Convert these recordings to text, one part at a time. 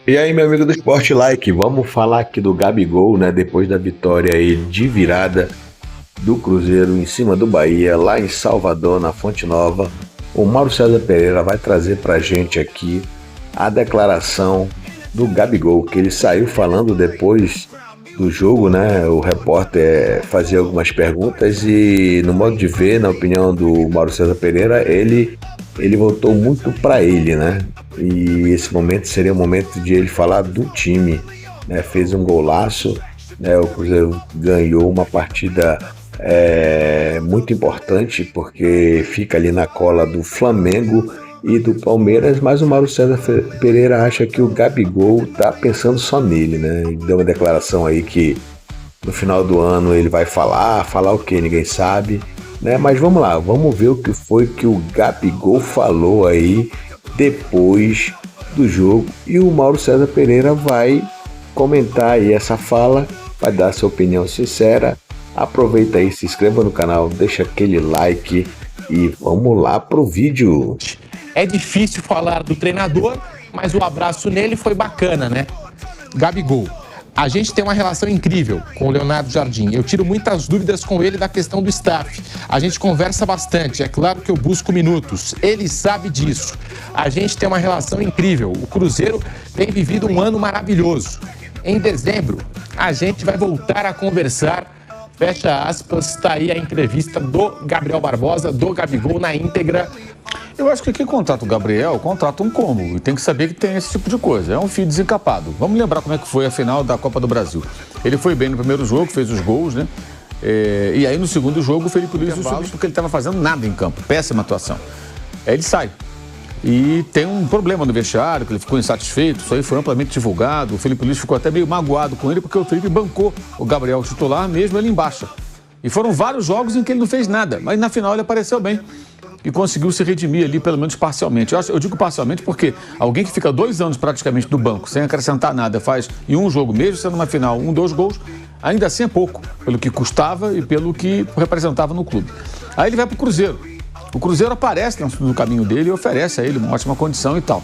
E aí, meu amigo do Esporte Like, vamos falar aqui do Gabigol, né? Depois da vitória aí de virada do Cruzeiro em cima do Bahia, lá em Salvador, na Fonte Nova. O Mauro César Pereira vai trazer pra gente aqui a declaração do Gabigol, que ele saiu falando depois do jogo, né? O repórter fazia algumas perguntas e, no modo de ver, na opinião do Mauro César Pereira, ele voltou muito para ele, né? E esse momento seria o momento de ele falar do time, né? Fez um golaço, né? O Cruzeiro ganhou uma partida muito importante porque fica ali na cola do Flamengo e do Palmeiras, mas o Mauro César Pereira acha que o Gabigol tá pensando só nele, né? Ele deu uma declaração aí que no final do ano ele vai falar o que ninguém sabe, né? Mas vamos lá, vamos ver o que foi que o Gabigol falou aí depois do jogo e o Mauro César Pereira vai comentar aí essa fala, vai dar sua opinião sincera. Aproveita aí, se inscreva no canal, deixa aquele like e vamos lá pro vídeo. É difícil falar do treinador, mas o abraço nele foi bacana, né? Gabigol, a gente tem uma relação incrível com o Leonardo Jardim. Eu tiro muitas dúvidas com ele da questão do staff. A gente conversa bastante, é claro que eu busco minutos. Ele sabe disso. A gente tem uma relação incrível. O Cruzeiro tem vivido um ano maravilhoso. Em dezembro, a gente vai voltar a conversar. Fecha aspas, está aí a entrevista do Gabriel Barbosa, do Gabigol na íntegra. Eu acho que quem contrata o Gabriel, contrata um combo. E tem que saber que tem esse tipo de coisa. É um filho desencapado. Vamos lembrar como é que foi a final da Copa do Brasil. Ele foi bem no primeiro jogo, fez os gols, né? E aí no segundo jogo o Felipe Luiz o subiu porque ele estava fazendo nada em campo. Péssima atuação. Aí ele sai. E tem um problema no vestiário, que ele ficou insatisfeito. Isso aí foi amplamente divulgado. O Felipe Luiz ficou até meio magoado com ele, porque o Felipe bancou o Gabriel titular, mesmo ele em baixa. E foram vários jogos em que ele não fez nada, mas na final ele apareceu bem e conseguiu se redimir ali, pelo menos parcialmente. Eu digo parcialmente porque alguém que fica 2 anos praticamente no banco, sem acrescentar nada, faz em um jogo, mesmo sendo uma final, 2 gols, ainda assim é pouco, pelo que custava e pelo que representava no clube. Aí ele vai para o Cruzeiro. O Cruzeiro aparece no caminho dele e oferece a ele uma ótima condição e tal.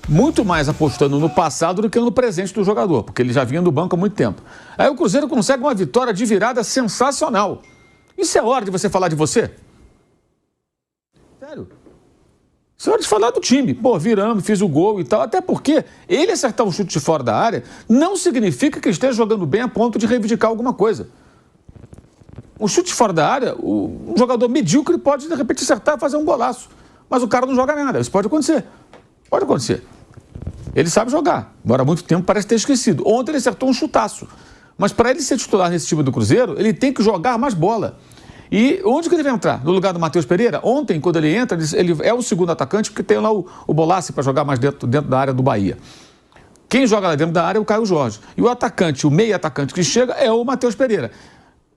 Muito mais apostando no passado do que no presente do jogador, porque ele já vinha do banco há muito tempo. Aí o Cruzeiro consegue uma vitória de virada sensacional. Isso é hora de você falar de você? Sério? Isso é hora de falar do time. Pô, viramos, fiz o gol e tal. Até porque ele acertar um chute de fora da área não significa que esteja jogando bem a ponto de reivindicar alguma coisa. Um chute fora da área, um jogador medíocre pode, de repente, acertar e fazer um golaço. Mas o cara não joga nada. Isso pode acontecer. Pode acontecer. Ele sabe jogar. Embora há muito tempo parece ter esquecido. Ontem ele acertou um chutaço. Mas para ele ser titular nesse time do Cruzeiro, ele tem que jogar mais bola. E onde que ele vai entrar? No lugar do Matheus Pereira? Ontem, quando ele entra, ele é o segundo atacante, porque tem lá o Bolassi para jogar mais dentro da área do Bahia. Quem joga lá dentro da área é o Caio Jorge. E o atacante, o meio atacante que chega é o Matheus Pereira.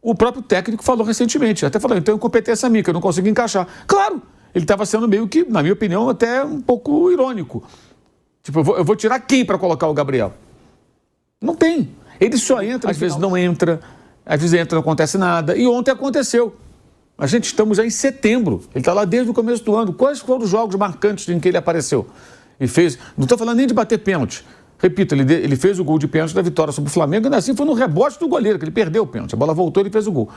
O próprio técnico falou recentemente, até falou, então incompetência minha, que eu não consigo encaixar. Claro, ele estava sendo meio que, na minha opinião, até um pouco irônico. Tipo, eu vou tirar quem para colocar o Gabriel? Não tem. Ele só entra, às vezes não entra, às vezes entra, não acontece nada. E ontem aconteceu. A gente estamos já em setembro. Ele está lá desde o começo do ano. Quais foram os jogos marcantes em que ele apareceu? E fez. Não estou falando nem de bater pênalti. Repito, ele fez o gol de pênalti da vitória sobre o Flamengo, e assim foi no rebote do goleiro, que ele perdeu o pênalti. A bola voltou e ele fez o gol.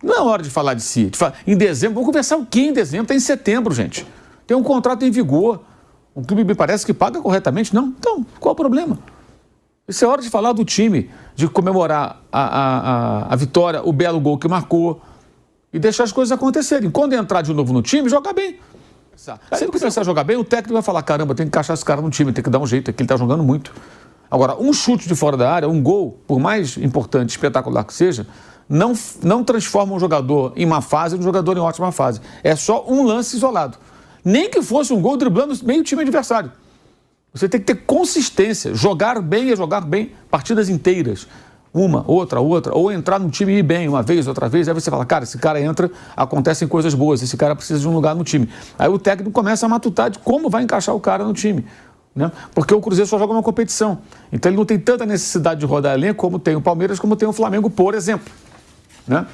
Não é hora de falar de si. Em dezembro, vamos conversar o quê em dezembro? Está em setembro, gente. Tem um contrato em vigor. O clube me parece que paga corretamente. Não? Então, qual o problema? Isso é hora de falar do time, de comemorar a vitória, o belo gol que marcou e deixar as coisas acontecerem. Quando entrar de novo no time, joga bem. Se ele começar a jogar bem, o técnico vai falar, caramba, tem que encaixar esse cara no time, tem que dar um jeito, aqui ele está jogando muito. Agora, um chute de fora da área, um gol, por mais importante, espetacular que seja, não transforma um jogador em má fase, um jogador em ótima fase. É só um lance isolado. Nem que fosse um gol driblando meio time adversário. Você tem que ter consistência. Jogar bem é jogar bem partidas inteiras. Uma, outra, ou entrar no time e ir bem uma vez, outra vez, aí você fala, cara, esse cara entra, acontecem coisas boas, esse cara precisa de um lugar no time. Aí o técnico começa a matutar de como vai encaixar o cara no time, né? Porque o Cruzeiro só joga uma competição. Então ele não tem tanta necessidade de rodar elenco como tem o Palmeiras, como tem o Flamengo, por exemplo, né?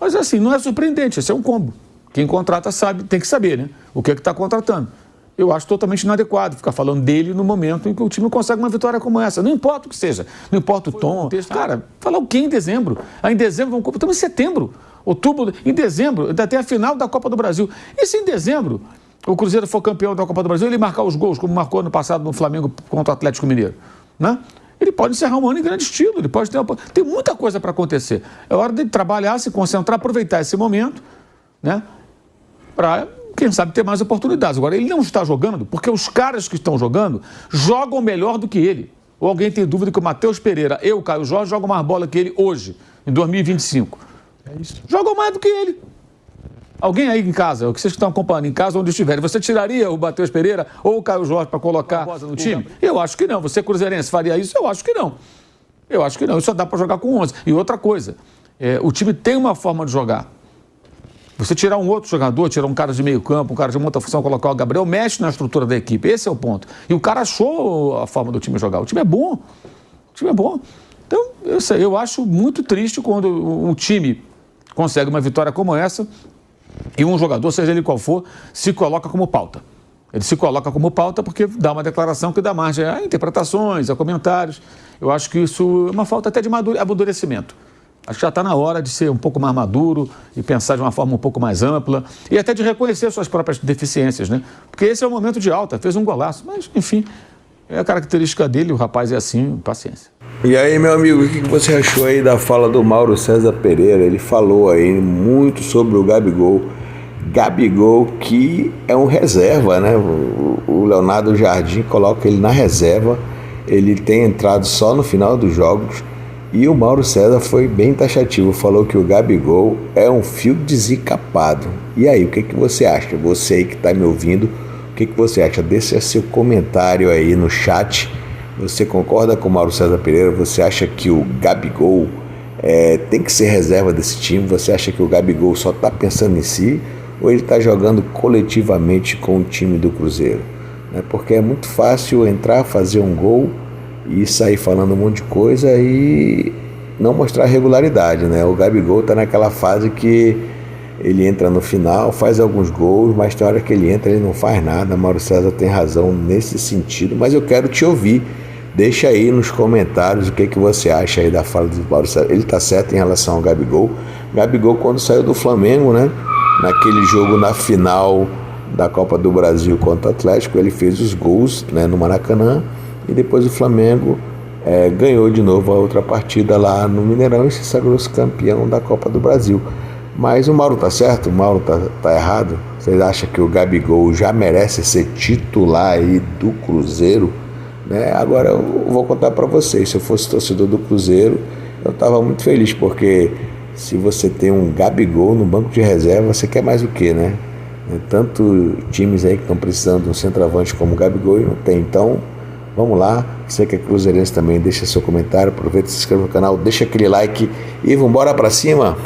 Mas assim, não é surpreendente, esse é um combo. Quem contrata sabe, tem que saber, né? O que é que está contratando. Eu acho totalmente inadequado ficar falando dele no momento em que o time consegue uma vitória como essa. Não importa o que seja, não importa o tom. Cara, falar o quê em dezembro? Aí em dezembro, estamos em setembro, outubro, em dezembro, ainda tem a final da Copa do Brasil. E se em dezembro o Cruzeiro for campeão da Copa do Brasil, ele marcar os gols, como marcou no passado no Flamengo contra o Atlético Mineiro, né? Ele pode encerrar um ano em grande estilo, ele pode ter... Tem muita coisa para acontecer. É hora de trabalhar, se concentrar, aproveitar esse momento, né? Para, quem sabe, ter mais oportunidades. Agora, ele não está jogando porque os caras que estão jogando jogam melhor do que ele. Ou alguém tem dúvida que o Matheus Pereira e o Caio Jorge jogam mais bola que ele hoje, em 2025? É isso. Jogam mais do que ele. Alguém aí em casa, o que vocês estão acompanhando em casa, onde estiverem, você tiraria o Matheus Pereira ou o Caio Jorge para colocar no time? Eu acho que não. Você, cruzeirense, faria isso? Eu acho que não. Eu acho que não. Isso só dá para jogar com 11. E outra coisa, o time tem uma forma de jogar. Você tirar um outro jogador, tirar um cara de meio campo, um cara de muita função, colocar o Gabriel, mexe na estrutura da equipe. Esse é o ponto. E o cara achou a forma do time jogar. O time é bom. O time é bom. Então, eu acho muito triste quando um time consegue uma vitória como essa e um jogador, seja ele qual for, se coloca como pauta. Ele se coloca como pauta porque dá uma declaração que dá margem a interpretações, a comentários. Eu acho que isso é uma falta até de amadurecimento. Acho que já está na hora de ser um pouco mais maduro e pensar de uma forma um pouco mais ampla e até de reconhecer suas próprias deficiências, né? Porque esse é o momento de alta, fez um golaço, mas, enfim, é a característica dele, o rapaz é assim, paciência. E aí, meu amigo, o que você achou aí da fala do Mauro César Pereira? Ele falou aí muito sobre o Gabigol. Gabigol que é um reserva, né? O Leonardo Jardim coloca ele na reserva. Ele tem entrado só no final dos jogos. E o Mauro César foi bem taxativo. Falou que o Gabigol é um fio desencapado. E aí, o que você acha? Você aí que está me ouvindo, o que você acha? Deixa seu comentário aí no chat. Você concorda com o Mauro César Pereira? Você acha que o Gabigol tem que ser reserva desse time? Você acha que o Gabigol só está pensando em si? Ou ele está jogando coletivamente com o time do Cruzeiro? Porque é muito fácil entrar, fazer um gol e sair falando um monte de coisa e não mostrar regularidade, né? O Gabigol está naquela fase que ele entra no final, faz alguns gols, mas tem hora que ele entra, ele não faz nada. Mauro César tem razão nesse sentido, mas eu quero te ouvir. Deixa aí nos comentários o que você acha aí da fala do Mauro César. Ele está certo em relação ao Gabigol. Gabigol, quando saiu do Flamengo, né? Naquele jogo na final da Copa do Brasil contra o Atlético, ele fez os gols, né, no Maracanã, e depois o Flamengo ganhou de novo a outra partida lá no Mineirão e se sagrou-se campeão da Copa do Brasil. Mas o Mauro tá certo? O Mauro tá errado? Vocês acham que o Gabigol já merece ser titular aí do Cruzeiro? Né? Agora eu vou contar para vocês, se eu fosse torcedor do Cruzeiro, eu estava muito feliz, porque se você tem um Gabigol no banco de reserva, você quer mais o quê, né? Tanto times aí que estão precisando de um centroavante como o Gabigol e não tem. Então, vamos lá. Você que é cruzeirense também, deixa seu comentário, aproveita, se inscreva no canal, deixa aquele like e vamos embora para cima.